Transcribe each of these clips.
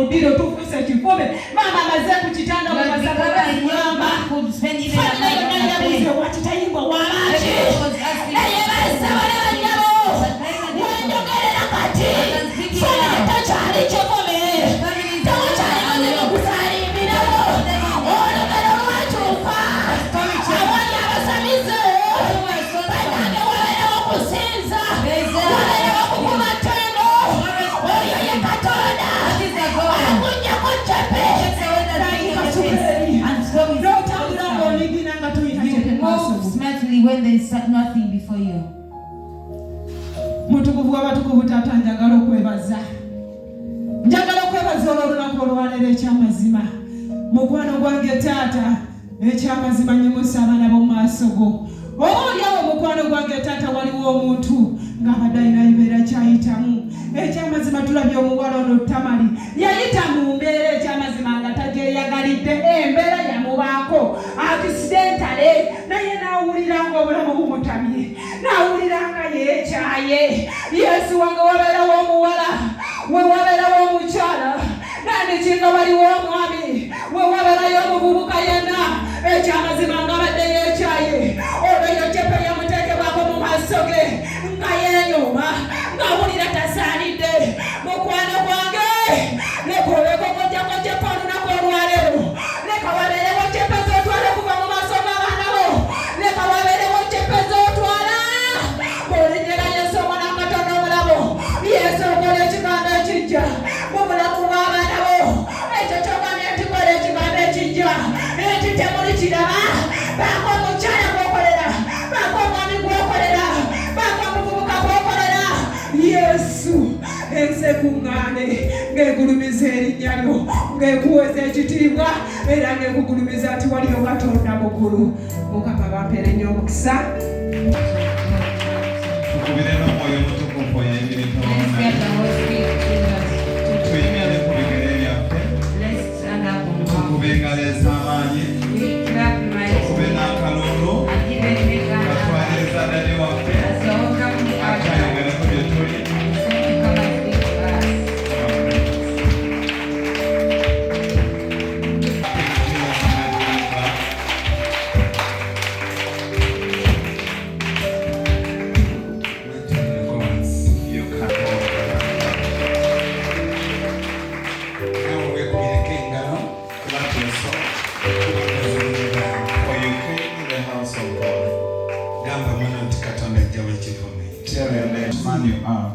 mudiro tufuse kikombe mama amaze kuchitanda kwa sababu nyama familia watitayimba walaje naye basa wale wanyabo wendogerera kati fana tachali chokome tachali wale kusali minabo ono kero wachufa awali abasamize banane wale wakusinza wale wakukumatendo oyo ye katonda akunya kuchepe move smartly when there is nothing before you. Mutukuvu abatukuvu tata njagala okwebaza. Njagala okwebaza olw'olunaku olwaleero ekyamazima. Mukwano gwange tata ekyamazima nyimusa abaana b'omu maaso go. Obaoliawo mukwano gwange tata waliwo omuntu ng'abadde alina embeera kyayitamu. Ekyamazima tulabye omuwala ono Tamali yayita mu mbeera ekyamazima nga tajeyagalidde embeera yamubaako accidentally naye n'awulira ng'obulamu bumutamye n'awulira nga yeekyaye. Yesu wange wabeerawo omuwala we wabeerawo omukyala nandikinga waliwo omwami we wabeerayo omuvubuka yenna ekyamazima ng'abadde yeekyaye olweyo cepe yamuteekebwako mu maaso ge nga yeenyuma ng'awulira tasaanidde. Mukwano gwange leka oleko kojjako cepe olunaku olwaleero leka wabeerewo cepe z'otwala okuva mu maaso g'abaana bo leka wabeerewo cepe z'otwala bw'olinnyira Yesu omwana wa Katonda omulabo. Yesu okola ekigambo ekijja mu bulamu bw'abaana bo. Ekyo ky'ogambye nti kola ekigambo ekijja enti temuli kiraba baako omukyala gw'okolera baako omwami gw'okolera baako omuvubuka gw'okolera. Yesu ensi ekuŋŋaane ng'egulumiza erinnya lyo ng'ekuweeza ekitiibwa era ng'ekugulumiza nti waliyo Katonda mukulu. Mukama bampeere nnyo omukisa. Tukubire n'omwoyo omutukuvu oyayimirira tuyimire ku bigere byaffe tukube engalo ez'amaanyi tukube n'akalulu batwaliriza ddali waffe akyayongereko bye tuli.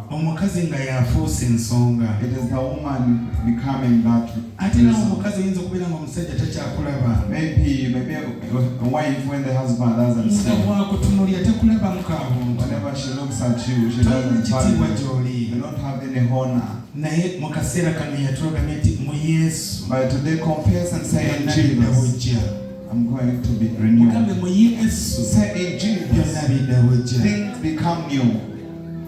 Omukazi nga yafuuse ensonga. It is the woman becoming that. Ate nawo omukazi ayinza okubeera nga omusajja takyakulaba. Maybe a wife when the husband doesn't see. Nga bwakutunuulira tekulabamu kaabuntu. Whenever she looks at you, she doesn't kitiibwa gy'oli. You don't have any honor. Naye mu kaseera kano yatulagamye nti mu Yesu. But today confess and say in Jesus, I'm going to be renewed. Mugambe mu Yesu. Say in Jesus, things become new.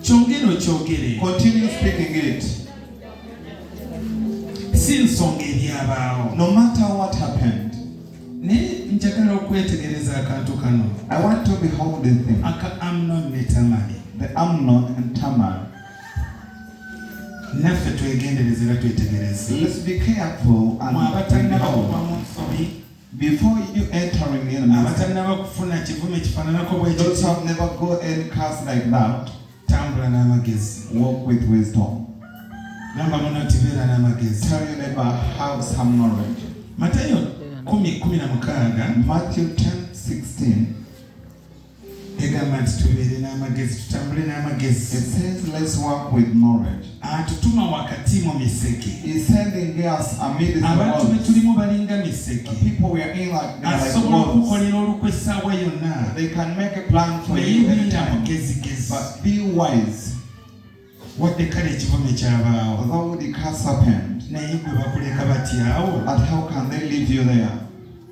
Kyogere. Continue speaking it. Si nsonga ebyabaawo. No matter what happened. Naye njagala okwetegereza akantu kano. I want to behold the thing. Aka Amnon ne Tamali. The Amnon and Tamar. Naffe twegendereze era twetegereze. Let's be careful and behold. Before you entering in, abatalina bakufuna kivume kifaananako bwe those kiti. who have never got any curse like that, Tambula n'amagezi. walk with wisdom. Gamba muno nti beera n'amagezi. Tell your neighbor, have some knowledge. Matayo 10:16 Matthew 10:16. egamba nti tubeere n'amagezi tutambule n'amagezi. It says, let's walk with knowledge. Atutuma wakati mu miseke. He's sending us amidst the Abantu be world. tulimu balinga miseke. The people we are in like Asobola wolves. okukolera olukwe essaawa yonna. They can make a plan for Naye you beera anytime. mugezigezi. But be wise. Wadde kale ekivume kyabaawo. Although the curse happened, Naye gwe bakuleka batyawo. but how can they leave you there?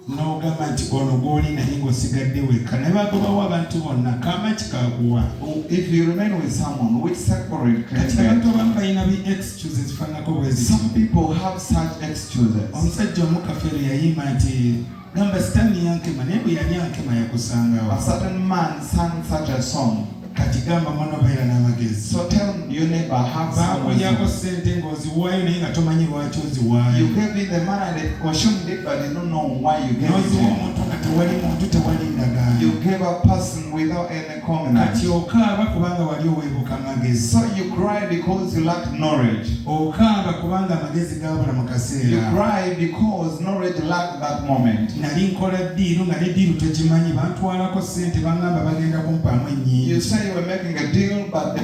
N'ogamba nti ono gw'oli naye ng'osigadde wekka. Ne bagobawo abantu bonna kaama kikaguwa. If you remain with someone, which separate can Kati get? abantu abamu balina bi excuses zifaananako bwe ziti. Some people have such excuses. Omusajja omu kafeero yayimba nti gamba sitaani yankema naye bwe yali ankema yakusangawo. A certain man sang such a song. kati gamba monobeera n'amagezi. So tell your neighbor, have some Bakulyako wisdom. ssente ng'oziwaayo naye nga tomanyi lwaki oziwaayo. You gave me the money and they consumed it, but they don't know why you gave it to N'oziwa them. omuntu nga tewali muntu tewali ndagaano. You gave a person without any covenant. Kati okaaba kubanga wali oweebuka amagezi. So you cry because you lack knowledge. Okaaba kubanga amagezi gaabula mu You kaseera. cry because knowledge lacked that moment. Nali nkola ddiiru nga ne ddiiru togimanyi bantwalako ssente bangamba bagenda kumpaamu ennyingi. You say you were making a deal, but the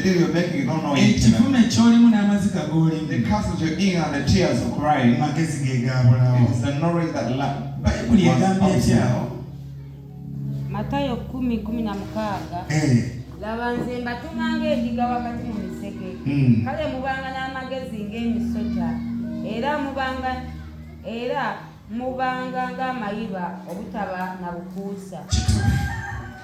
deal you're making, you don't know it. Ekivume ky'olimu n'amaziga g'olimu. The castles you're in and the tears of crying. Amagezi ge gaabulawo. It is the knowledge that lacked. Bayibuli egamba etya? Matayo 10:16. Laba nze mbatuma ng'endiga wakati mu misege. Kale mubanga n'amagezi ng'emisota. Era mubanga ng'amayiba obutaba na bukuusa.